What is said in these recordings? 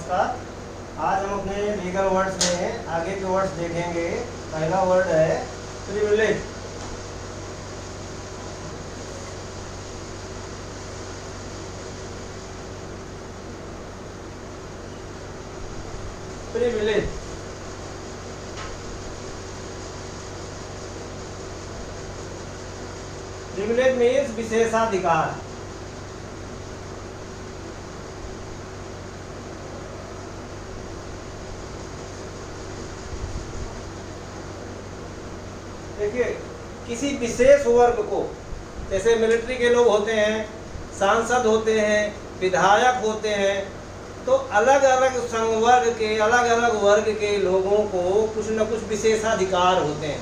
नमस्कार। आज हम अपने लीगल वर्ड्स में आगे के वर्ड्स देखेंगे। पहला वर्ड है प्रिविलेज। प्रिविलेज प्रिविलेज मीन्स विशेषाधिकार। देखिए, किसी विशेष वर्ग को, जैसे मिलिट्री के लोग होते हैं, सांसद होते हैं, विधायक होते हैं, तो अलग अलग संवर्ग के, अलग अलग वर्ग के लोगों को कुछ न कुछ विशेषाधिकार होते हैं।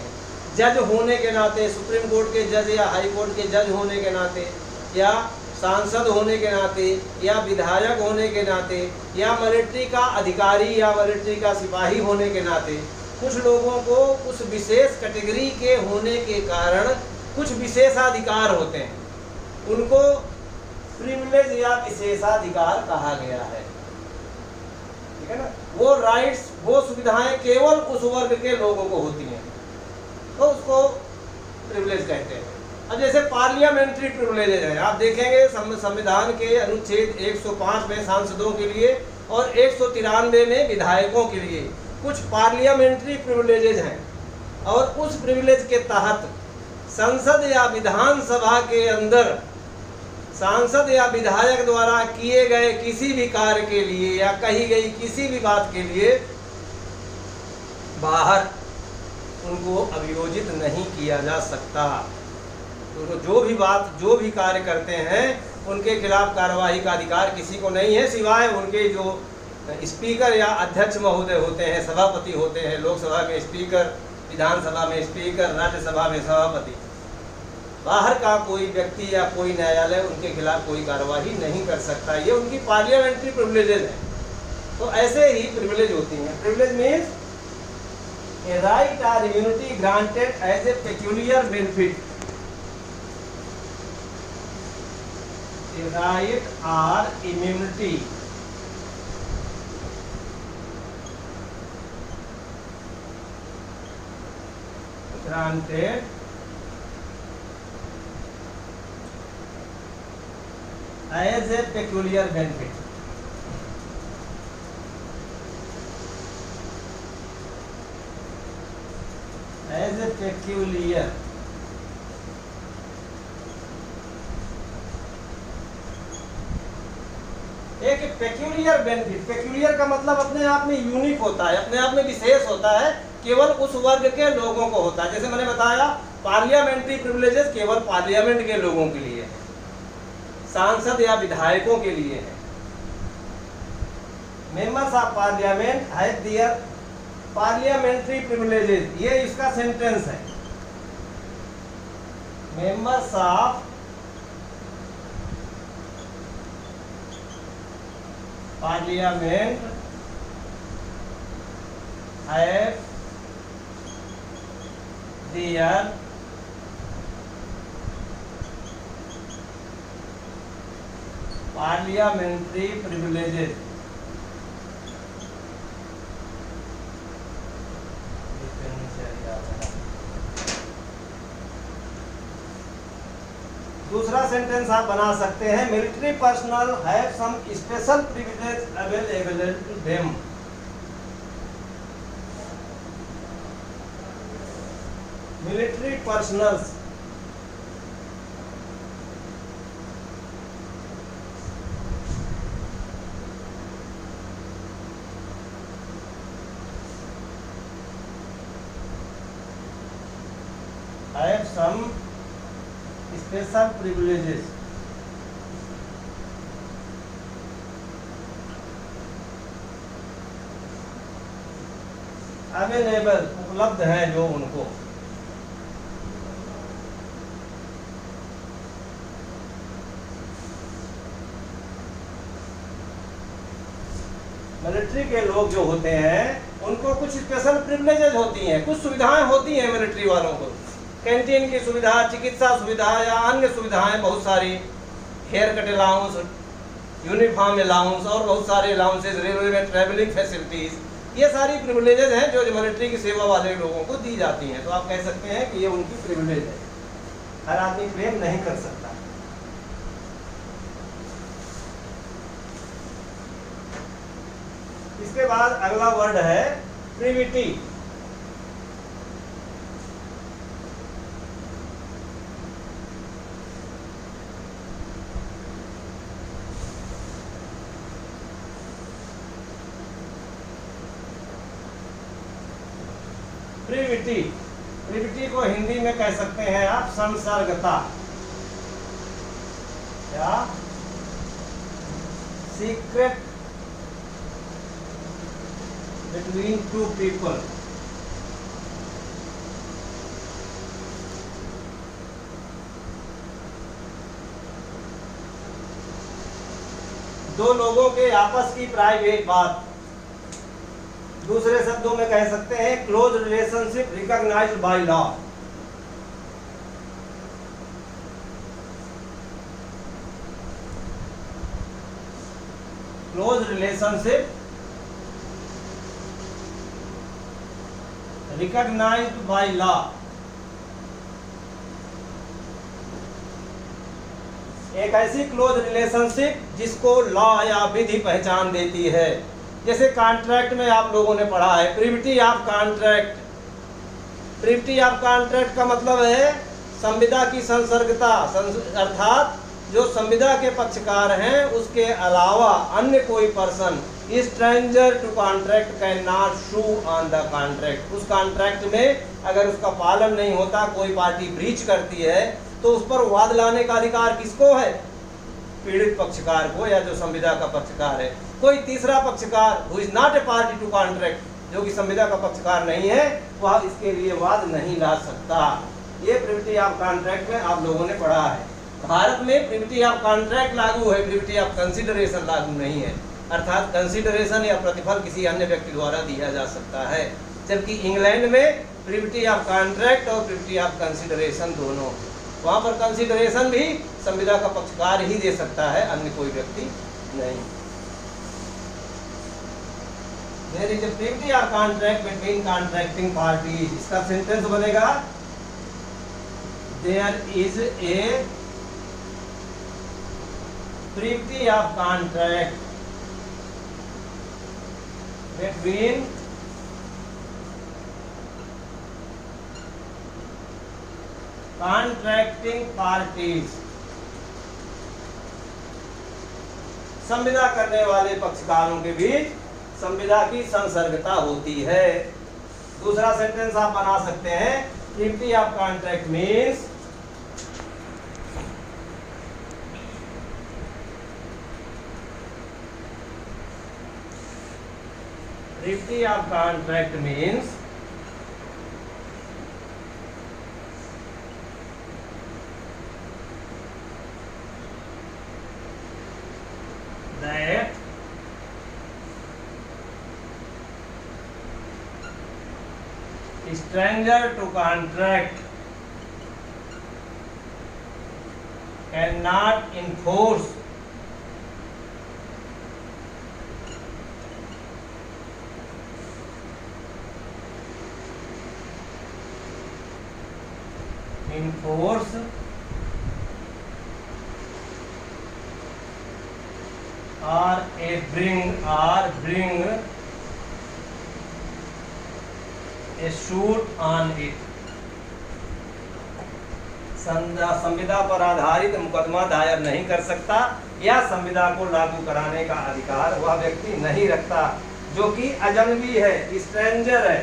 जज होने के नाते, सुप्रीम कोर्ट के जज या हाई कोर्ट के जज होने के नाते, या सांसद होने के नाते, या विधायक होने के नाते, या मिलिट्री का अधिकारी या मिलिट्री का सिपाही होने के नाते, कुछ लोगों को उस विशेष कैटेगरी के होने के कारण कुछ विशेषाधिकार होते हैं। उनको प्रिविलेज या विशेषाधिकार कहा गया है। ठीक है ना? वो राइट्स, वो सुविधाएं केवल उस वर्ग के लोगों को होती हैं, तो उसको प्रिविलेज कहते हैं। अब जैसे पार्लियामेंट्री प्रिविलेज है, आप देखेंगे संविधान के अनुच्छेद 105 में सांसदों के लिए और 193 में विधायकों के लिए कुछ पार्लियामेंट्री प्रिविलेजेज हैं, और उस प्रिविलेज के तहत संसद या विधानसभा के अंदर सांसद या विधायक द्वारा किए गए किसी भी कार्य के लिए या कही गई किसी भी बात के लिए बाहर उनको अभियोजित नहीं किया जा सकता। तो जो भी बात, जो भी कार्य करते हैं, उनके खिलाफ कार्यवाही का अधिकार किसी को नहीं है, सिवाय उनके जो स्पीकर या अध्यक्ष महोदय होते हैं, सभापति होते हैं। लोकसभा में स्पीकर, विधानसभा में स्पीकर, राज्यसभा में सभापति। बाहर का कोई व्यक्ति या कोई न्यायालय उनके खिलाफ कोई कार्यवाही नहीं कर सकता। ये उनकी पार्लियामेंट्री प्रिविलेजेज हैं। तो ऐसे ही प्रिविलेज होती हैं। Privilege means a right or immunity granted as a peculiar benefit. A right or immunity granted as a peculiar benefit. As a peculiar एक पेक्यूलियर बेनिफिट। पेक्यूलियर का मतलब अपने आप में यूनिक होता है, अपने आप में विशेष होता है, केवल उस वर्ग के लोगों को होता है। जैसे मैंने बताया, पार्लियामेंट्री प्रिविलेजेस केवल पार्लियामेंट के लोगों के लिए है, सांसद या विधायकों के लिए है। Members of parliament have their parliamentary privileges. ये इसका सेंटेंस है। Members of parliament have their parliamentary privileges. दूसरा सेंटेंस आप बना सकते हैं, military personnel have some special privilege available to them. Military personnels have some special privileges available, उपलब्ध है जो उनको। मिलिट्री के लोग जो होते हैं उनको कुछ स्पेशल प्रिविलेजेज होती हैं, कुछ सुविधाएं होती हैं मिलिट्री वालों को। कैंटीन की सुविधा, चिकित्सा सुविधा या अन्य सुविधाएं बहुत सारी, hair cut allowance uniform allowance और बहुत सारे अलाउंसेज, रेलवे में ट्रैवलिंग फैसिलिटीज, ये सारी प्रिविलेजेज हैं जो मिलिट्री की सेवा वाले लोगों को दी जाती हैं। तो आप कह सकते हैं कि ये उनकी प्रिविलेज है, हर आदमी क्लेम नहीं कर सकता। इसके बाद अगला वर्ड है प्रिविटी। प्रिविटी, प्रिविटी को हिंदी में कह सकते हैं आप संसर्गता या सीक्रेट बिटवीन टू पीपल। दो लोगों के आपस की प्राइवेट बात, दूसरे शब्दों में कह सकते हैं close relationship recognised by law. Close relationship recognised by law. एक ऐसी क्लोज रिलेशनशिप जिसको लॉ या विधि पहचान देती है। जैसे कॉन्ट्रैक्ट में आप लोगों ने पढ़ा है privity of contract. Privity of contract का मतलब है संविदा की संसर्गता, अर्थात जो संविदा के पक्षकार हैं उसके अलावा अन्य कोई person stranger to contract can not sue on the contract. उस कॉन्ट्रैक्ट में अगर उसका पालन नहीं होता, कोई पार्टी ब्रीच करती है, तो उस पर वाद लाने का अधिकार किसको है? पीड़ित पक्षकार को या जो संविदा का पक्षकार है। कोई तीसरा पक्षकार who is not a party to contract, जो कि संविदा का पक्षकार नहीं है, वह इसके लिए वाद नहीं ला सकता। ये प्रिविटी ऑफ कॉन्ट्रैक्ट में आप लोगों ने पढ़ा है। भारत में प्रिविटी ऑफ कॉन्ट्रैक्ट लागू है, प्रिविटी ऑफ कंसिडरेशन लागू नहीं है। अर्थात कंसिडरेशन या प्रतिफल किसी अन्य व्यक्ति द्वारा दिया जा सकता है, जबकि इंग्लैंड में प्रिविटी ऑफ कॉन्ट्रैक्ट और प्रिविटी ऑफ कंसिडरेशन दोनों। वहाँ पर कंसिडरेशन भी संविदा का पक्षकार ही दे सकता है, अन्य कोई व्यक्ति नहीं। There is a privity or contract between contracting parties. इसका सेंटेंस बनेगा There is a privity of contract between contracting parties. संविदा करने वाले पक्षकारों के बीच संविदा की संसर्गता होती है। दूसरा सेंटेंस आप बना सकते हैं privity of contract means privity of contract means that stranger to contract cannot enforce or bring a suit on it. संविदा पर आधारित मुकदमा दायर नहीं कर सकता या संविदा को लागू कराने का अधिकार वह व्यक्ति नहीं रखता जो कि अजनबी है, स्ट्रेंजर है।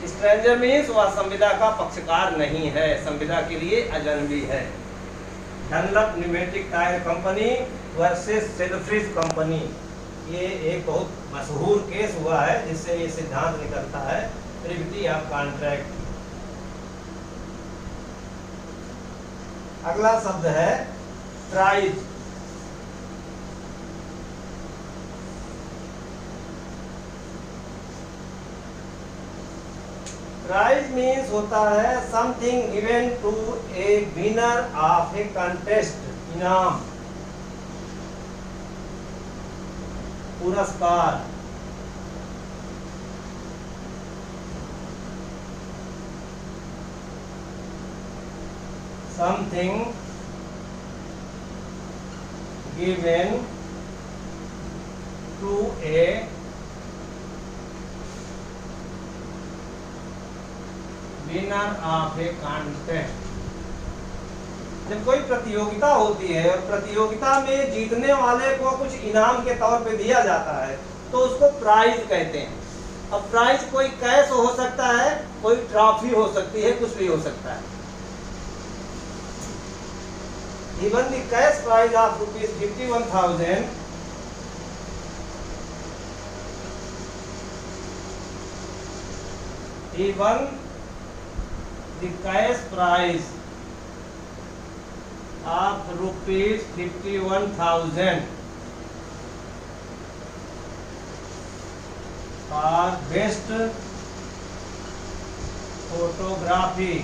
स्ट्रेंजर मीन्स वह संविदा का पक्षकार नहीं है, संविदा के लिए अजनबी है। Dunlop pneumatic tyre company versus Selfridge company, ये एक बहुत मशहूर केस हुआ है जिससे ये सिद्धांत निकलता है प्रिविटी ऑफ कॉन्ट्रैक्ट। अगला शब्द है प्राइज। प्राइज मीन्स होता है something given to a winner of a contest, इनाम। पुरस्कार, something given to a winner of a contest। जब कोई प्रतियोगिता होती है और प्रतियोगिता में जीतने वाले को कुछ इनाम के तौर पे दिया जाता है तो उसको प्राइज कहते हैं। अब प्राइज कोई कैश हो सकता है, कोई ट्रॉफी हो सकती है, कुछ भी हो सकता है। Even the cash prize of rupees 51,000 even the cash prize of rupees 51,000 for best photography।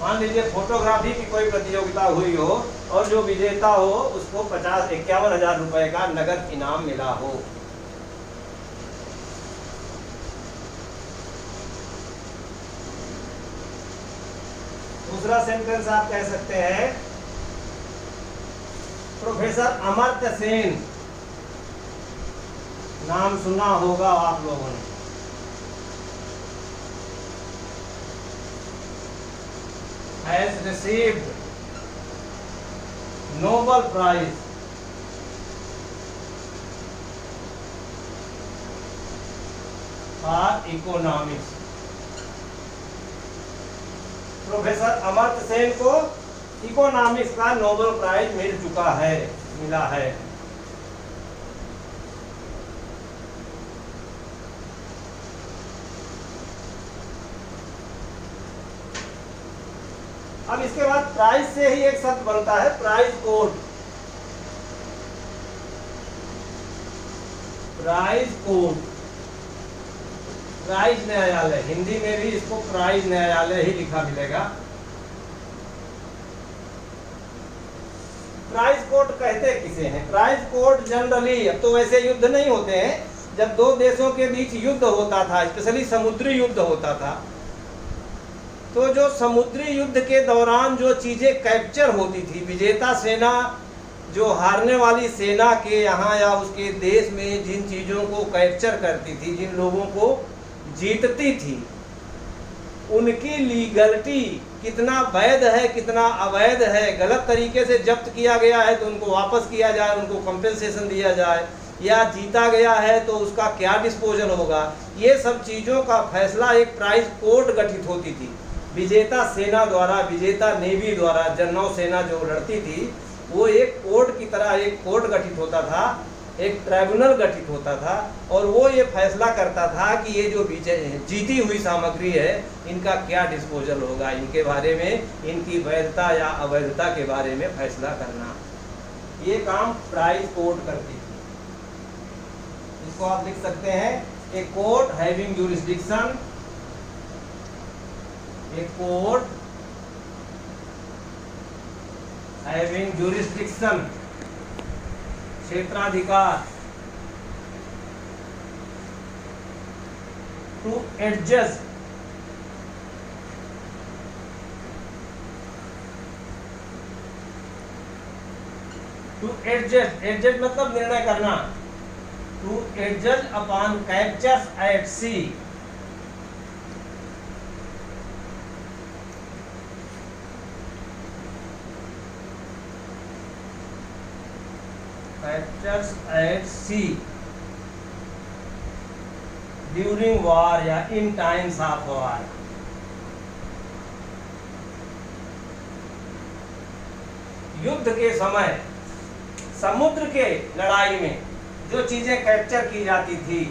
मान लीजिए फोटोग्राफी की कोई प्रतियोगिता हुई हो और जो विजेता हो उसको 51,000 रुपए का नगद इनाम मिला हो। दूसरा सेंटेंस आप कह सकते हैं, प्रोफेसर अमर्त्य सेन, नाम सुना होगा आप लोगों ने, has received Nobel Prize for Economics। Professor Amartya Sen को इकोनॉमिक्स का नोबेल प्राइज मिला है। अब इसके बाद प्राइज से ही एक शब्द बनता है prize code. Prize code, prize न्यायालय, हिंदी में भी इसको प्राइज न्यायालय ही लिखा मिलेगा। प्राइज कोड कहते किसे हैं? प्राइज कोड जनरली, अब तो वैसे युद्ध नहीं होते हैं, जब दो देशों के बीच युद्ध होता था, स्पेशली समुद्री युद्ध होता था, तो जो समुद्री युद्ध के दौरान जो चीजें कैप्चर होती थी, विजेता सेना जो हारने वाली सेना के यहाँ या उसके देश में जिन चीजों को कैप्चर करती थी, जिन लोगों को जीतती थी, उनकी लीगलिटी कितना वैध है, कितना अवैध है, गलत तरीके से जब्त किया गया है तो उनको वापस किया जाए, उनको कंपेंसेशन दिया जाए, या जीता गया है तो उसका क्या डिस्पोजल होगा, ये सब चीज़ों का फैसला एक प्राइज कोर्ट गठित होती थी। विजेता सेना द्वारा, विजेता नेवी द्वारा, जननौ सेना जो लड़ती थी, वो एक कोर्ट की तरह एक कोर्ट गठित होता था, एक ट्राइब्यूनल गठित होता था, और वो ये फैसला करता था कि ये जो जीती हुई सामग्री है इनका क्या डिस्पोजल होगा, इनके बारे में, इनकी वैधता या अवैधता के बारे में फैसला करना, ये काम प्राइज कोर्ट करती थी। इसको आप लिख सकते हैं, a court having jurisdiction, a court having jurisdiction, क्षेत्राधिकार, टू एडजस्ट एडजस्ट मतलब निर्णय करना, to adjust upon captures at sea, captures at sea during war या in times of war। युद्ध के समय समुद्र के लड़ाई में जो चीजें कैप्चर की जाती थी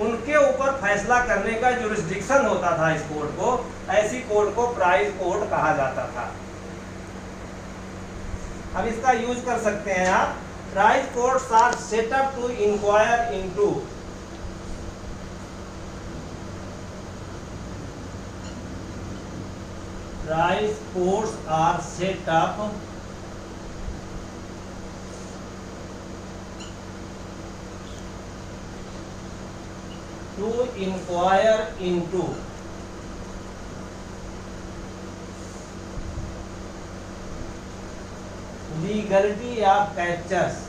उनके ऊपर फैसला करने का जुरिस्डिक्शन होता था इस कोर्ट को, ऐसी कोर्ट को प्राइज कोर्ट कहा जाता था। अब इसका यूज कर सकते हैं आप, prize courts are set up to inquire into prize courts are set up to inquire into legality of captures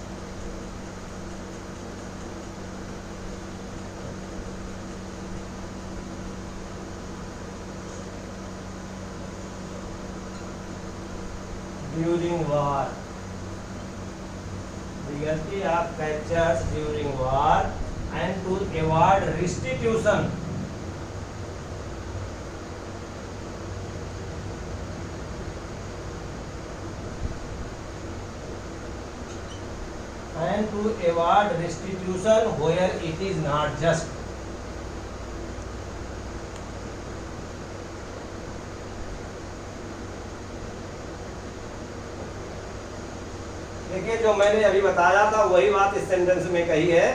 during war, legality of captures during war, and to avoid restitution where it is not just. देखिए, जो मैंने अभी बताया था वही बात इस sentence में कही है।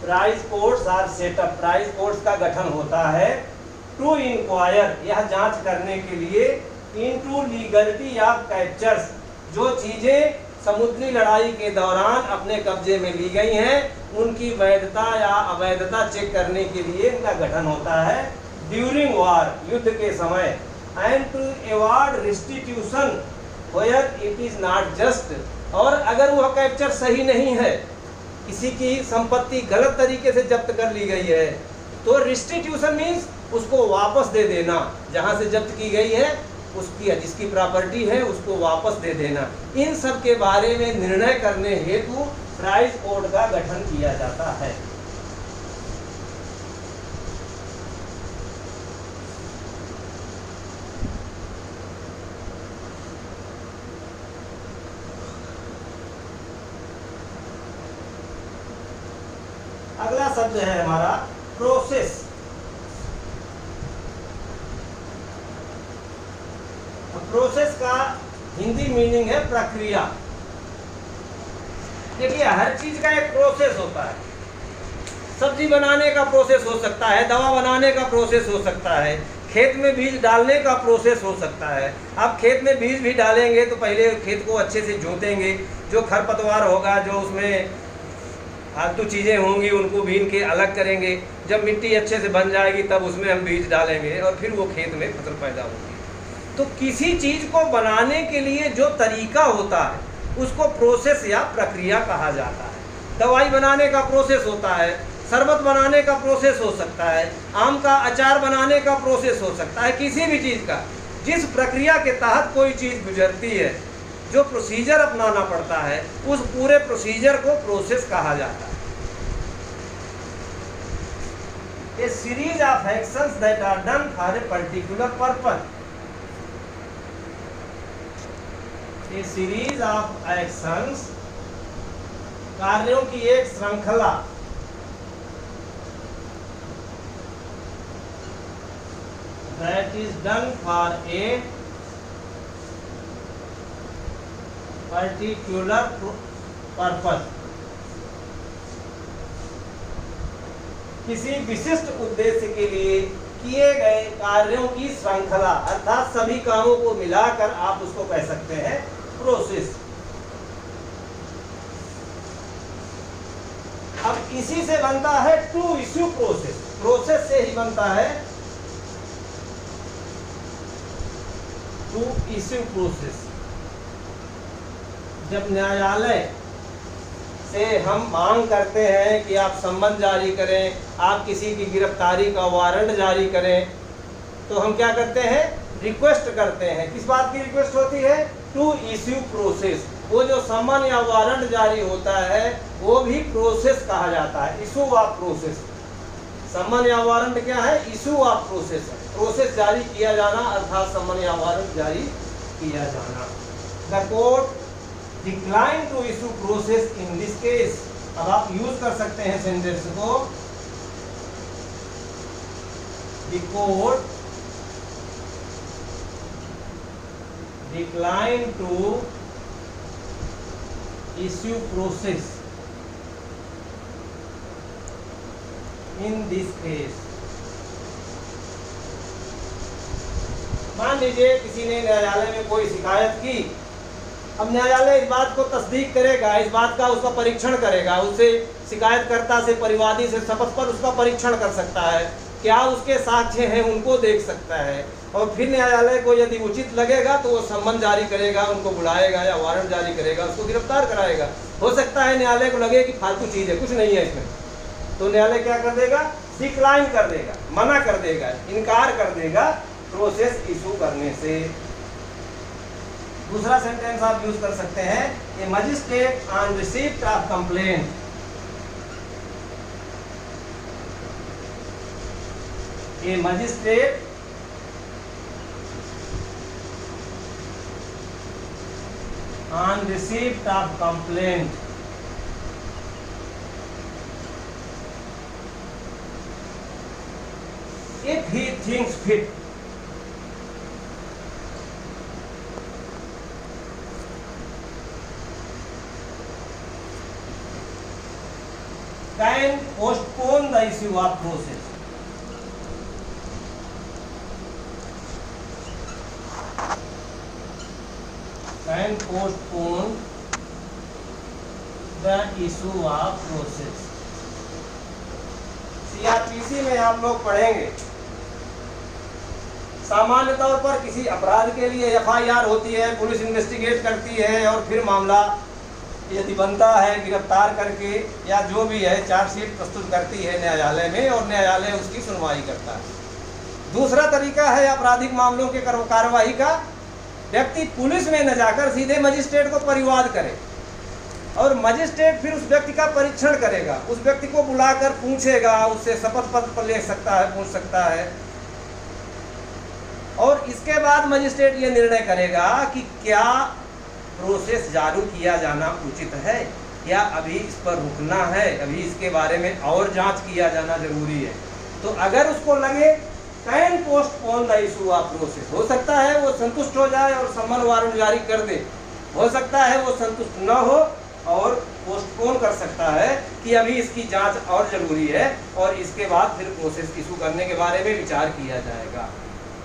Price courts are set up, price courts का गठन होता है टू इंक्वायर, यह जांच करने के लिए, इनटू लीगलिटी ऑफ कैप्चर्स, जो चीजें समुद्री लड़ाई के दौरान अपने कब्जे में ली गई हैं उनकी वैधता या अवैधता चेक करने के लिए इनका गठन होता है ड्यूरिंग वार, युद्ध के समय, and to avoid restitution where it is not just, और अगर वह कैप्चर सही नहीं है, किसी की संपत्ति गलत तरीके से जब्त कर ली गई है, तो रिस्टिट्यूशन मीन्स उसको वापस दे देना, जहां से जब्त की गई है उसकी जिसकी प्रॉपर्टी है उसको वापस दे देना। इन सब के बारे में निर्णय करने हेतु प्राइस कोर्ट का गठन किया जाता है। अगला शब्द है हमारा प्रोसेस। प्रोसेस का हिंदी मीनिंग है प्रक्रिया। देखिए, हर चीज का एक प्रोसेस होता है। सब्जी बनाने का प्रोसेस हो सकता है, दवा बनाने का प्रोसेस हो सकता है, खेत में बीज डालने का प्रोसेस हो सकता है। आप खेत में बीज भी डालेंगे तो पहले खेत को अच्छे से जोतेंगे, जो खरपतवार होगा, जो उसमें फालतू चीज़ें होंगी उनको बीन के अलग करेंगे। जब मिट्टी अच्छे से बन जाएगी तब उसमें हम बीज डालेंगे और फिर वो खेत में फसल पैदा होगी। तो किसी चीज़ को बनाने के लिए जो तरीका होता है उसको प्रोसेस या प्रक्रिया कहा जाता है। दवाई बनाने का प्रोसेस होता है, शरबत बनाने का प्रोसेस हो सकता है, आम का अचार बनाने का प्रोसेस हो सकता है। किसी भी चीज़ का जिस प्रक्रिया के तहत कोई चीज़ गुजरती है, जो प्रोसीजर अपनाना पड़ता है, उस पूरे प्रोसीजर को प्रोसेस कहा जाता है। A series of actions that are done for a particular purpose. A series of actions, कार्यों की एक श्रृंखला, that is done for a particular purpose. किसी विशिष्ट उद्देश्य के लिए किए गए कार्यों की श्रृंखला, अर्थात सभी कामों को मिलाकर आप उसको कह सकते हैं प्रोसेस। अब इसी से बनता है टू इश्यू प्रोसेस। प्रोसेस से ही बनता है टू इश्यू प्रोसेस। जब न्यायालय से हम मांग करते हैं कि आप सम्मन जारी करें, आप किसी की गिरफ्तारी का वारंट जारी करें, तो हम क्या करते हैं? रिक्वेस्ट करते हैं। किस बात की रिक्वेस्ट होती है? To issue process. वो जो सम्मन या वारंट जारी होता है वो भी प्रोसेस कहा जाता है, इशू ऑफ प्रोसेस। सम्मन या वारंट क्या है? इशू ऑफ प्रोसेस है। प्रोसेस जारी किया जाना अर्थात सम्मन या वारंट जारी किया जाना। The court decline to issue process in this case. अब आप यूज कर सकते हैं सेंटेंस को, the court decline to issue process in this case. मान लीजिए किसी ने न्यायालय में कोई शिकायत की अब न्यायालय इस बात को तस्दीक करेगा, इस बात का उसका परीक्षण करेगा, उससे शिकायतकर्ता से, परिवादी से शपथ पर उसका परीक्षण कर सकता है, क्या उसके साक्ष्य हैं उनको देख सकता है, और फिर न्यायालय को यदि उचित लगेगा तो वो सम्मन जारी करेगा, उनको बुलाएगा या वारंट जारी करेगा, उसको गिरफ्तार कराएगा। हो सकता है न्यायालय को लगे कि फालतू चीज़ है, कुछ नहीं है इसमें, तो न्यायालय क्या कर देगा, डिक्लाइन कर देगा, मना कर देगा, इनकार कर देगा प्रोसेस इशू करने से। दूसरा सेंटेंस आप यूज कर सकते हैं, a magistrate on receipt of complaint, a magistrate on receipt of complaint if he thinks fit can postpone the issue of process, can postpone the issue of process। CrPC में आप लोग पढ़ेंगे, सामान्य तौर पर किसी अपराध के लिए एफआईआर होती है, पुलिस इन्वेस्टिगेट करती है और फिर मामला यदि बनता है गिरफ्तार करके या जो भी है चार्जशीट प्रस्तुत करती है न्यायालय में और न्यायालय उसकी सुनवाई करता है। दूसरा तरीका है आपराधिक मामलों के कार्रवाई का, व्यक्ति पुलिस में न जाकर सीधे मजिस्ट्रेट को परिवाद करे और मजिस्ट्रेट फिर उस व्यक्ति का परीक्षण करेगा, उस व्यक्ति को बुलाकर पूछेगा, उससे शपथ पत्र पर ले सकता है, पूछ सकता है, और इसके बाद मजिस्ट्रेट ये निर्णय करेगा कि क्या प्रोसेस जारी किया जाना उचित है या अभी इस पर रुकना है, अभी इसके बारे में और जांच किया जाना जरूरी है। तो अगर उसको लगे can postpone the issue of process, हो सकता है वो संतुष्ट हो जाए और सम्मन वारंट जारी कर दे, हो सकता है वो संतुष्ट न हो और पोस्टपोन कर सकता है कि अभी इसकी जांच और जरूरी है और इसके बाद फिर प्रोसेस इशू करने के बारे में विचार किया जाएगा।